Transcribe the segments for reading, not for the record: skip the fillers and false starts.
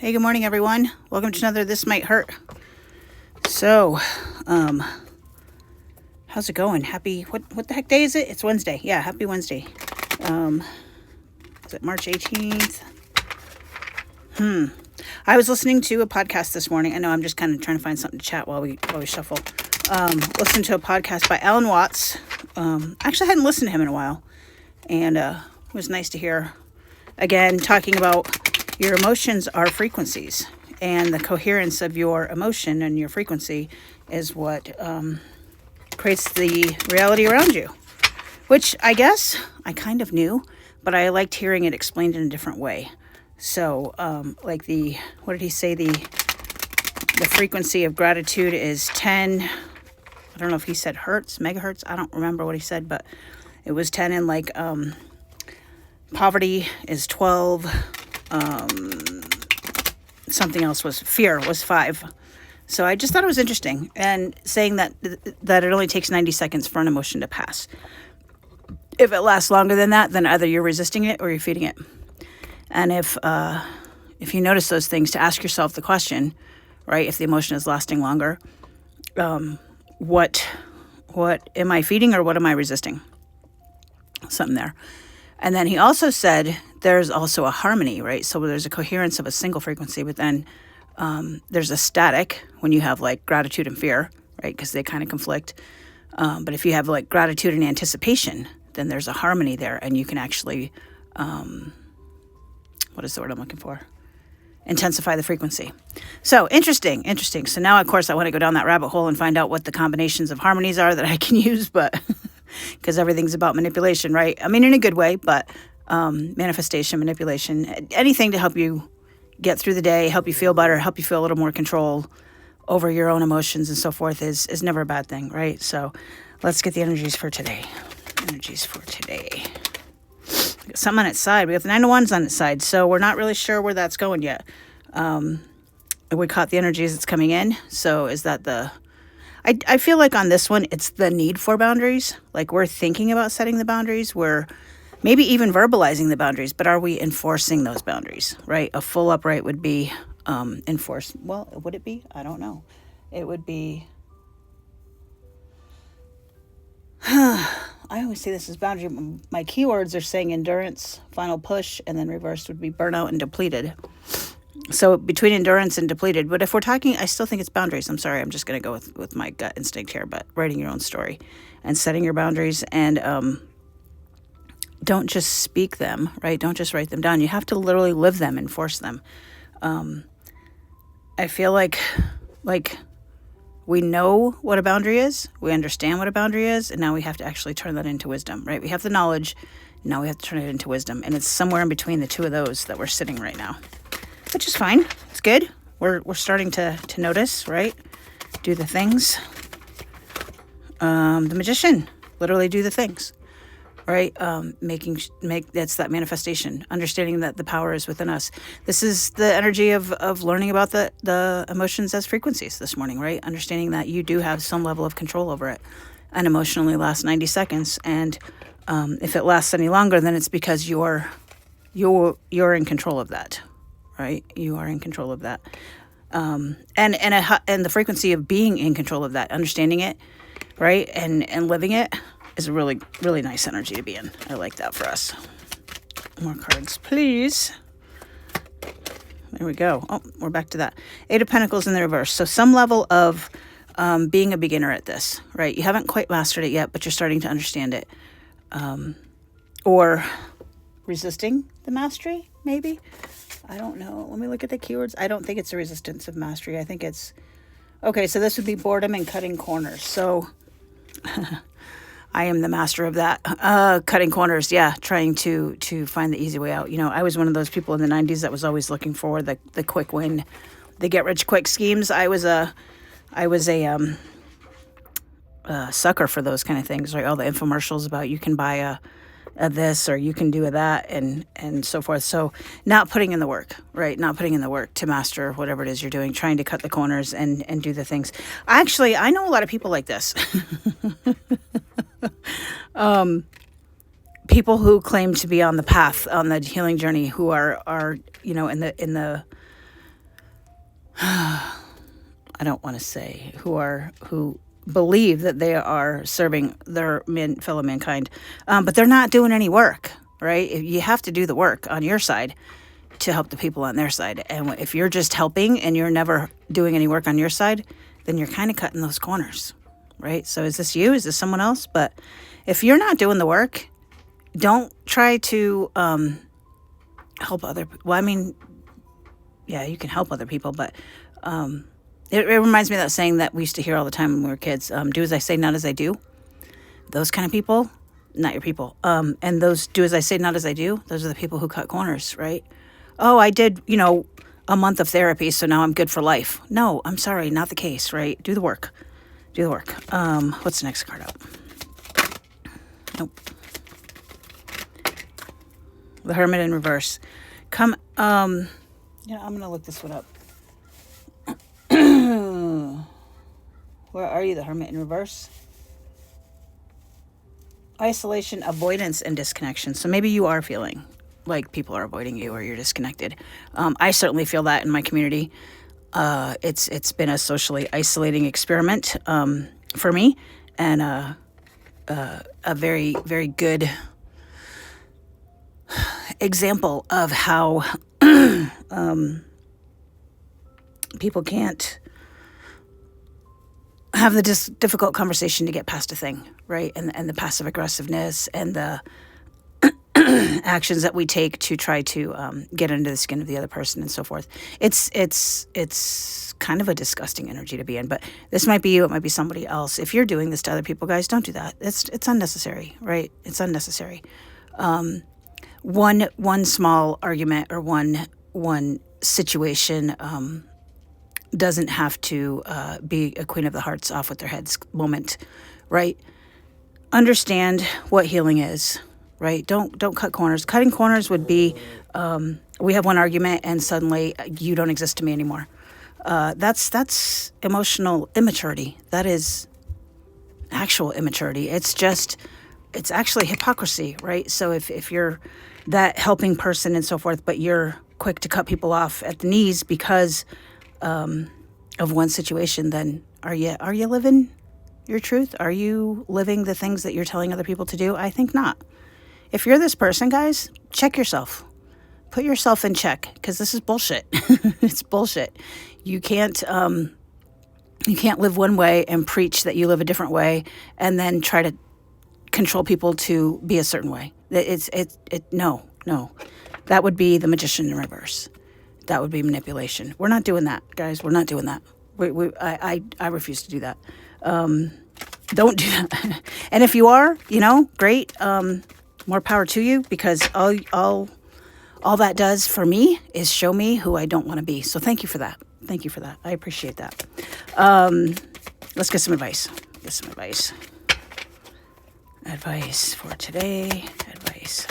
Hey, good morning, everyone. Welcome to another This Might Hurt. So, how's it going? Happy, what the heck day is it? It's Wednesday. Yeah, happy Wednesday. Is it March 18th? I was listening to a podcast this morning. I know I'm just kind of trying to find something to chat while we shuffle. Listened to a podcast by Alan Watts. Actually, I hadn't listened to him in a while. And it was nice to hear, again, talking about your emotions are frequencies. And the coherence of your emotion and your frequency is what creates the reality around you. Which I guess I kind of knew, but I liked hearing it explained in a different way. So, like what did he say? The frequency of gratitude is 10, I don't know if he said hertz, megahertz. I don't remember what he said, but it was 10, and like, poverty is 12, something else was, fear was 5. So I just thought it was interesting, and saying that it only takes 90 seconds for an emotion to pass. If it lasts longer than that, then either you're resisting it or you're feeding it. And if you notice those things, to ask yourself the question, right? If the emotion is lasting longer, what am I feeding or what am I resisting? Something there. And then he also said there's also a harmony, right? So there's a coherence of a single frequency, but then there's a static when you have like gratitude and fear, right? Because they kind of conflict. But if you have like gratitude and anticipation, then there's a harmony there, and you can actually, what is the word I'm looking for? Intensify the frequency. So interesting. So now, of course, I want to go down that rabbit hole and find out what the combinations of harmonies are that I can use, but because everything's about manipulation, right? I mean, in a good way, but manifestation, manipulation, anything to help you get through the day, help you feel better, help you feel a little more control over your own emotions and so forth is never a bad thing, right? So let's get the energies for today. We got something on its side. We got the 9 of Wands on its side, so we're not really sure where that's going yet. We caught the energies that's coming in. So is that I feel like on this one, it's the need for boundaries. Like, we're thinking about setting the boundaries. We're maybe even verbalizing the boundaries, but are we enforcing those boundaries, right? A full upright would be enforced. Well, would it be? I don't know. It would be... I always say this is boundary. My keywords are saying endurance, final push, and then reversed would be burnout and depleted. So between endurance and depleted. But if we're talking, I still think it's boundaries. I'm sorry, I'm just going to go with my gut instinct here, but writing your own story and setting your boundaries, and don't just speak them, right? Don't just write them down. You have to literally live them, enforce them. I feel like we know what a boundary is, we understand what a boundary is, and now we have to actually turn that into wisdom, right? We have the knowledge, now we have to turn it into wisdom, and it's somewhere in between the two of those that we're sitting right now, which is fine. It's good. We're starting to notice, right? Do the things. The magician, literally do the things, right? That's that manifestation, understanding that the power is within us. This is the energy of learning about the emotions as frequencies this morning, right? Understanding that you do have some level of control over it, and emotionally lasts 90 seconds. And if it lasts any longer, then it's because you're in control of that, right? You are in control of that. And the frequency of being in control of that, understanding it, right? And living it, is a really, really nice energy to be in. I like that for us. More cards, please. There we go. Oh, we're back to that. 8 of Pentacles in the reverse. So some level of being a beginner at this, right? You haven't quite mastered it yet, but you're starting to understand it. Or resisting the mastery, maybe? I don't know. Let me look at the keywords. I don't think it's a resistance of mastery. I think it's... Okay, so this would be boredom and cutting corners. So... I am the master of that. Cutting corners, yeah, trying to find the easy way out. You know, I was one of those people in the 90s that was always looking for the quick win, the get rich quick schemes. I was a sucker for those kind of things, right? All the infomercials about you can buy a this or you can do a that and so forth. So not putting in the work, right? Not putting in the work to master whatever it is you're doing, trying to cut the corners and do the things. Actually, I know a lot of people like this. People who claim to be on the path, on the healing journey, who are in the I don't want to say, who believe that they are serving their fellow mankind, but they're not doing any work, right? You have to do the work on your side to help the people on their side. And if you're just helping and you're never doing any work on your side, then you're kind of cutting those corners, right? So is this you? Is this someone else? But if you're not doing the work, don't try to help other people. Well, I mean, yeah, you can help other people, but it reminds me of that saying that we used to hear all the time when we were kids, do as I say, not as I do. Those kind of people, not your people. And those do as I say, not as I do, those are the people who cut corners, right? Oh, I did, a month of therapy, so now I'm good for life. No, I'm sorry, not the case, right? Do the work. Do the work. What's the next card up? Nope. The Hermit in reverse. I'm going to look this one up. Where are you, the Hermit in reverse? Isolation, avoidance, and disconnection. So maybe you are feeling like people are avoiding you or you're disconnected. I certainly feel that in my community. It's been a socially isolating experiment for me, and a very, very good example of how people can't have the difficult conversation to get past a thing, right? And the passive aggressiveness and the actions that we take to try to get under the skin of the other person and so forth. It's kind of a disgusting energy to be in, but this might be you, it might be somebody else. If you're doing this to other people, guys, don't do that. It's unnecessary, right? It's unnecessary. One small argument or one situation doesn't have to be a Queen of the Hearts off with their heads moment, right? Understand what healing is, right? Don't cut corners. Cutting corners would be, we have one argument and suddenly you don't exist to me anymore. That's emotional immaturity. That is actual immaturity. It's actually hypocrisy, right? So if you're that helping person and so forth, but you're quick to cut people off at the knees because of one situation, then are you living your truth? Are you living the things that you're telling other people to do? I think not. If you're this person, guys, check yourself. Put yourself in check, because this is bullshit. It's bullshit. You can't live one way and preach that you live a different way and then try to control people to be a certain way. No. That would be the magician in reverse. That would be manipulation. We're not doing that, guys. We're not doing that. I refuse to do that. Don't do that. And if you are, great. More power to you, because all that does for me is show me who I don't want to be. So thank you for that. Thank you for that. I appreciate that. Let's get some advice. Advice for today. Advice.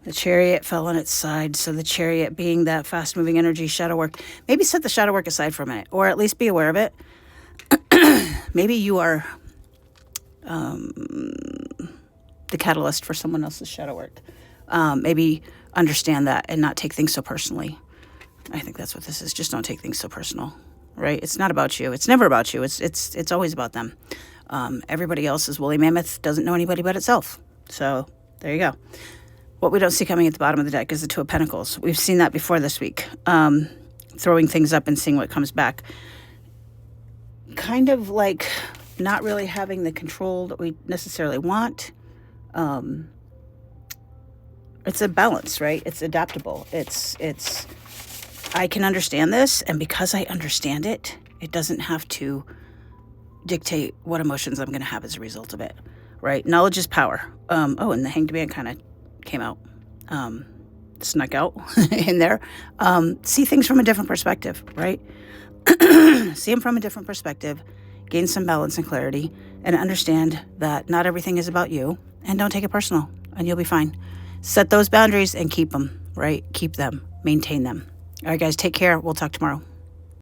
The Chariot fell on its side. So the Chariot being that fast-moving energy, shadow work. Maybe set the shadow work aside for a minute, or at least be aware of it. Maybe you are the catalyst for someone else's shadow work. Maybe understand that and not take things so personally. I think that's what this is. Just don't take things so personal, right? It's not about you. It's never about you. It's always about them. Everybody else's woolly mammoth doesn't know anybody but itself. So there you go. What we don't see coming at the bottom of the deck is the Two of Pentacles. We've seen that before this week. Throwing things up and seeing what comes back. Kind of like not really having the control that we necessarily want. It's a balance, right? It's adaptable. I can understand this, and because I understand it, it doesn't have to dictate what emotions I'm going to have as a result of it, right? Knowledge is power. And the Hanged Man kind of came out, snuck out in there. See things from a different perspective, right? See them from a different perspective, gain some balance and clarity, and understand that not everything is about you, and don't take it personal, and you'll be fine. Set those boundaries and keep them, right? Keep them, maintain them. All right, guys, take care. We'll talk tomorrow.